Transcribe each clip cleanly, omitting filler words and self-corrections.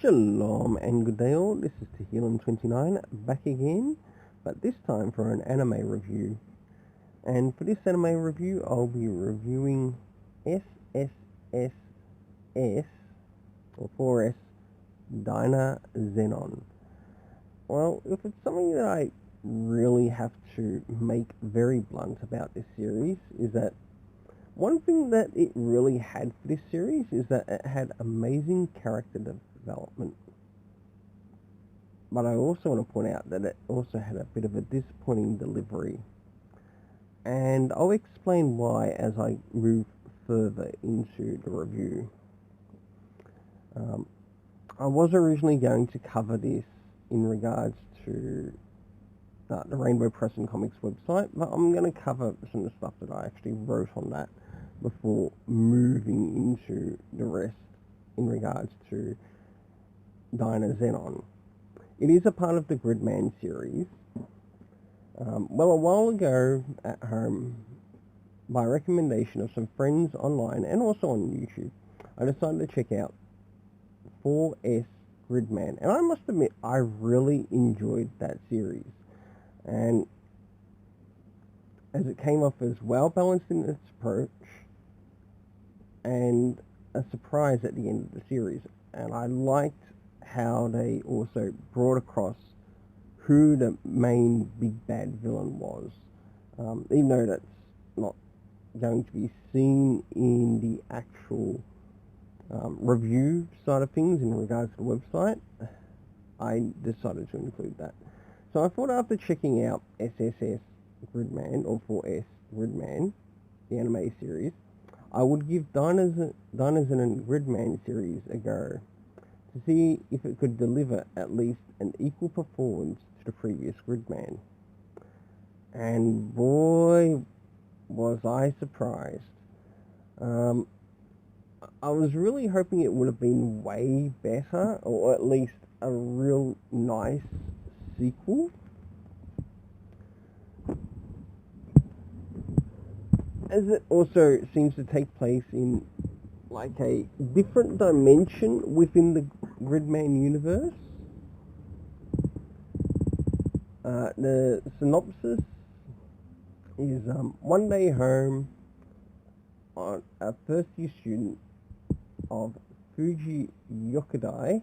Shalom and good day all, this is Tehillim29 back again, but this time for an anime review. And for this anime review I'll be reviewing S.S.S.S or 4S Dynazenon. Well, if it's something that I really have to make very blunt about this series is that one thing that it really had for this series is that it had amazing character development. But I also want to point out that it also had a bit of a disappointing delivery. And I'll explain why as I move further into the review. I was originally going to cover this in regards to the Rainbow Press and Comics website, but I'm going to cover some of the stuff that I actually wrote on that before moving into the rest in regards to Dynazenon. It is a part of the Gridman series. Well, a while ago at home, by recommendation of some friends online and also on YouTube, I decided to check out 4S Gridman, and I must admit I really enjoyed that series, and as it came off as well balanced in its approach and a surprise at the end of the series. And I liked how they also brought across who the main big bad villain was, even though that's not going to be seen in the actual review side of things in regards to the website. I decided to include that. So I thought after checking out S.S.S. Gridman or 4S Gridman, the anime series, I would give Dynazenon Gridman series a go to see if it could deliver at least an equal performance to the previous Gridman. And boy, was I surprised. I was really hoping it would have been way better, or at least a real nice sequel. As it also seems to take place in like a different dimension within the Gridman universe. The synopsis is one day home on a first year student of Fuji Yokudai.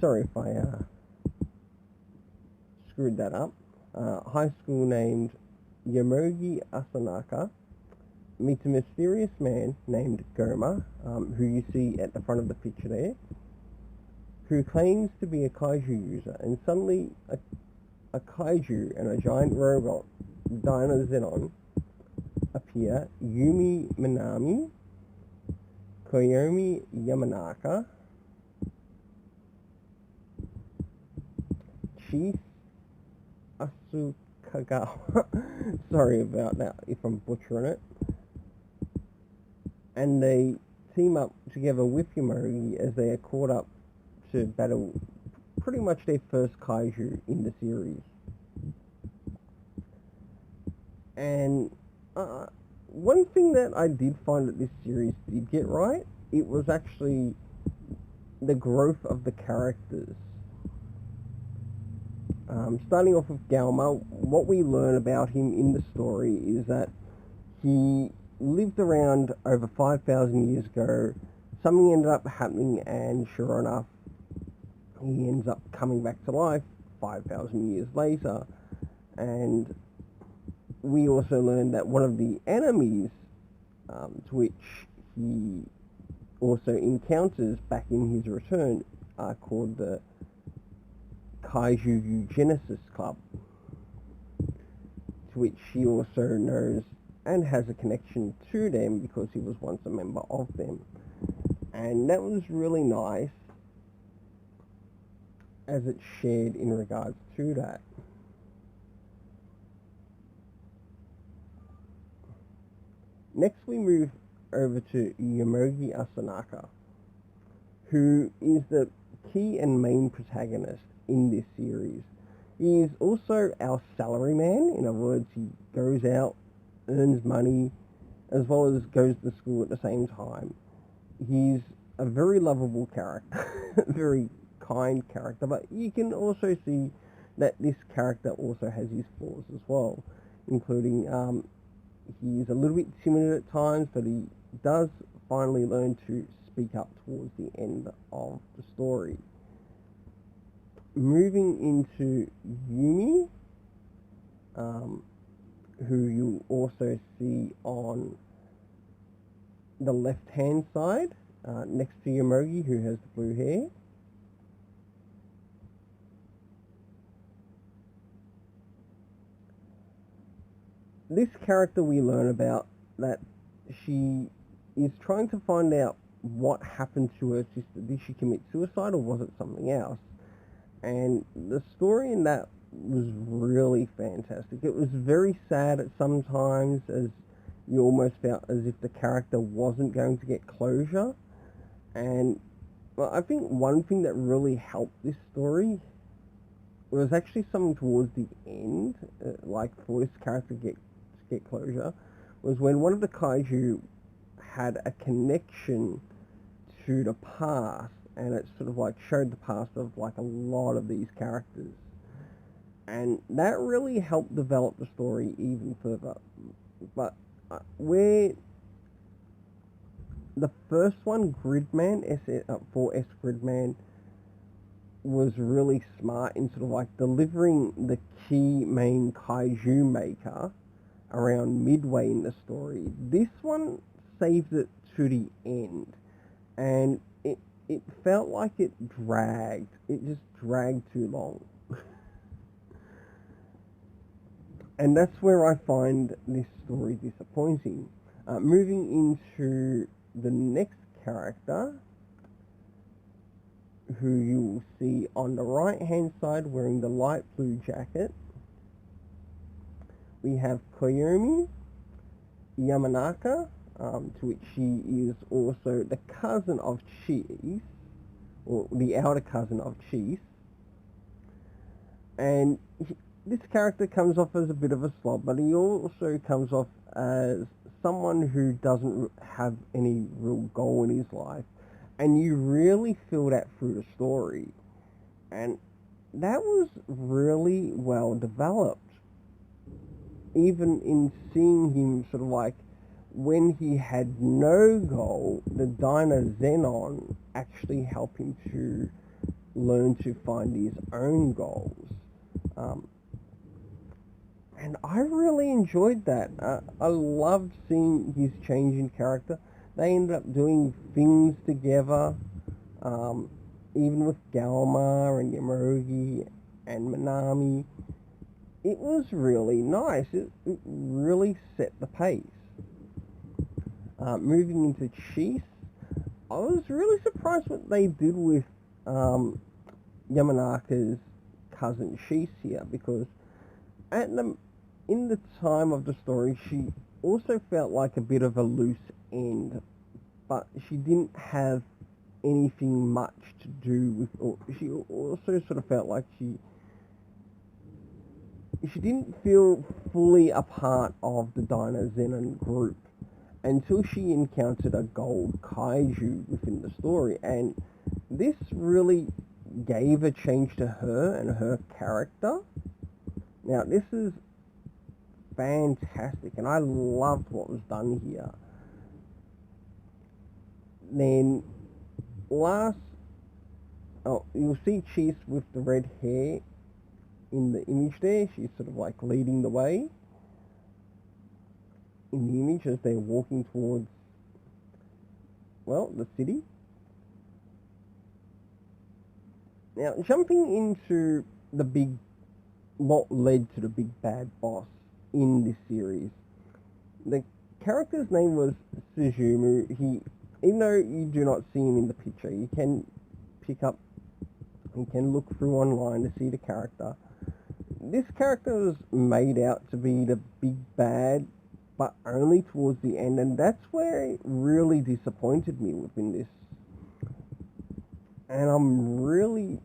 Sorry if I screwed that up. High school named Yomogi Asanaka meets a mysterious man named Goma, who you see at the front of the picture there, who claims to be a kaiju user, and suddenly a kaiju and a giant robot, Dynazenon, appear. Yumi Minami, Koyomi Yamanaka, Chief Asukagawa, sorry about that if I'm butchering it, and they team up together with Yomogi as they are caught up to battle pretty much their first kaiju in the series. And one thing that I did find that this series did get right, it was actually the growth of the characters. Starting off with Galma, what we learn about him in the story is that he lived around over 5,000 years ago. Something ended up happening, and sure enough, he ends up coming back to life 5,000 years later. And we also learned that one of the enemies to which he also encounters back in his return are called the Kaiju Eugenesis Club, to which he also knows and has a connection to them because he was once a member of them. And that was really nice as it's shared in regards to that. Next we move over to Yomogi Asanaka, who is the key and main protagonist in this series. He is also our salaryman. In other words, he goes out, earns money, as well as goes to school at the same time. he's a very lovable character, very kind character, but you can also see that this character also has his flaws as well, including he's a little bit timid at times, but he does finally learn to speak up towards the end of the story. Moving into Yumi, who you also see on the left-hand side, next to Yomogi, who has the blue hair. This character, we learn about that she is trying to find out what happened to her sister. Did she commit suicide or was it something else? And the story in that was really fantastic. It was very sad at some times, as you almost felt as if the character wasn't going to get closure. And well, I think one thing that really helped this story was actually something towards the end, like for this character to get closure, was when one of the kaiju had a connection to the past, and it sort of like showed the past of like a lot of these characters, and that really helped develop the story even further. But where the first one, Gridman, 4S Gridman, was really smart in sort of like delivering the key main kaiju maker around midway in the story, this one saves it to the end, and it felt like it dragged. It just dragged too long. And that's where I find this story disappointing. Moving into the next character, who you will see on the right hand side wearing the light blue jacket, we have Koyomi Yamanaka, to which she is also the cousin of Cheese, or the elder cousin of Cheese. And this character comes off as a bit of a slob, but he also comes off as someone who doesn't have any real goal in his life. And you really feel that through the story. And that was really well developed. Even in seeing him sort of like, when he had no goal, the Dynazenon actually helped him to learn to find his own goals. And I really enjoyed that. I loved seeing his change in character. They ended up doing things together, even with Galma and Yamogi and Minami. It was really nice. It really set the pace. Moving into Cheese, I was really surprised what they did with Yamanaka's cousin Cheese here, because in the time of the story, she also felt like a bit of a loose end, but she didn't have anything much to do with, or she also sort of felt like she didn't feel fully a part of the Dynazenon group until she encountered a gold kaiju within the story, and this really gave a change to her and her character. Now this is fantastic, and I loved what was done here. Then you'll see Cheese with the red hair in the image there. She's sort of like leading the way in the image as they're walking towards, well, the city. Now, jumping into what led to the big bad boss in this series. The character's name was Suzumu. Even though you do not see him in the picture, you can look through online to see the character. This character was made out to be the big bad, but only towards the end, and that's where it really disappointed me within this. And I'm really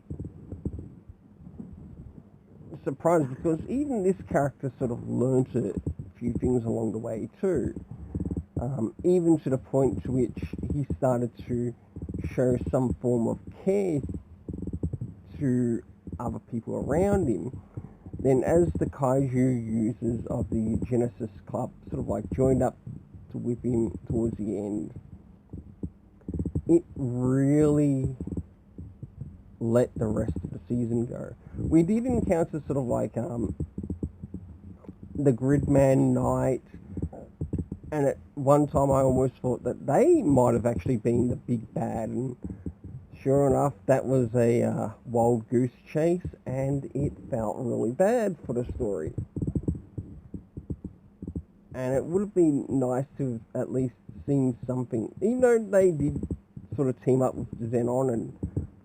surprised, because even this character sort of learnt a few things along the way too. even to the point to which he started to show some form of care to other people around him. Then as the kaiju users of the Genesis Club sort of like joined up to whip him towards the end, it really let the rest of the season go. We did encounter sort of like the Gridman Knight, and at one time I almost thought that they might have actually been the big bad, and sure enough that was a wild goose chase, and it felt really bad for the story. And it would have been nice to have at least seen something, even though they did sort of team up with Xenon and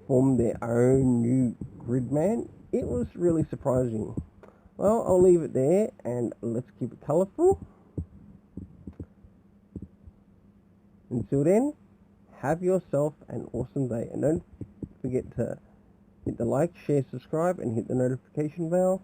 form their own new Gridman. It was really surprising. Well, I'll leave it there, and let's keep it colourful. Until then, have yourself an awesome day, and don't forget to hit the like, share, subscribe, and hit the notification bell.